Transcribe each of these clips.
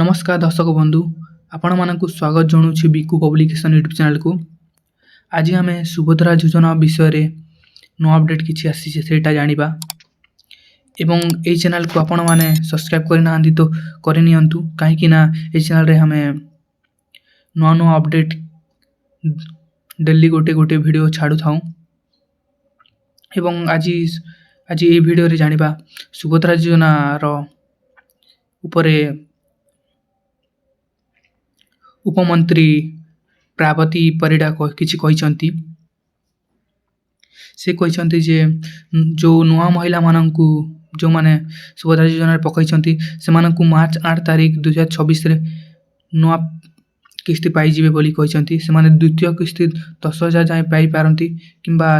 नमस्कार दर्शक बंधु आपण मानक स्वागत जनाऊँ बिकु पब्लिकेशन यूट्यूब चैनल को। आज आम सुभद्रा योजना विषय नुआ अपडेट किसी आसी सेटा जानिबा एवं ए चैनल को आपण माने सब्सक्राइब करना तो करनी कहीं ए चैनल रे हमें नुआ नुआ अपडेट डेली गोटे गोटे वीडियो छाड़ू था एवं आज आज ये वीडियो रे जानिबा सुभद्रा योजना रो उपरे उपमंत्री प्रावती परिडा किछि कहिसंती। से कहिसंती जे जो नुआ महिला माननकु जो माने सुभद्रा योजना पकईसंती से माननकु मार्च 8 तारीख 2026 रे नुआ किस्ती पाई जिवे बोली कहिसंती। से माने द्वितीय किस्ती 10,000 जाय पाई पारंती किंबा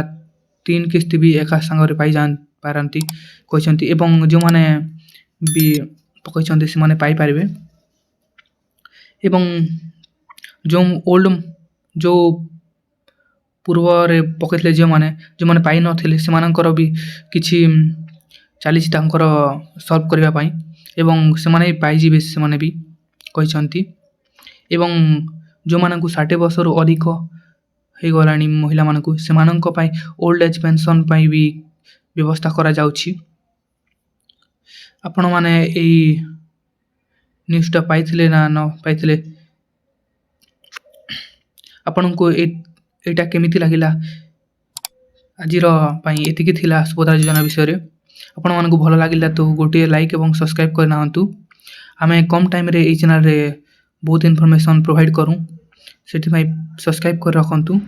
3 किस्ती भी एका संगरे पाई जान पारंती कहिसंती एवं जो माने भी पकईसंती से माने पाई पारिबे एवं जो ओल्ड जो पूर्व रे पकईले जो माने पाई नथिले से मानकर भी किछि चलीछि तांकर सॉल्व करबा पई एवं से माने पाई जिवे से माने भी कहिसंती एवं जो मानकु 60 वर्ष रु अधिक हे गलानी महिला मानकु से मानक पई ओल्ड एज पेंशन पई भी व्यवस्था करा जाउछि। आपण माने एई न्यूज़ टा पाइथिले ना न पाइथिले आपन को एटा केमिति लागिला आजिर पई एतिकी थिला सुभद्रा योजना विषय रे। आपण मानकु भलो लागिला तो गोटे लाइक एवं सब्सक्राइब करना हंतु। हमें कम टाइम रे ए चैनल रे बहुत इन्फॉर्मेशन प्रोवाइड करूं सेठी पई सब्सक्राइब कर रखंतु।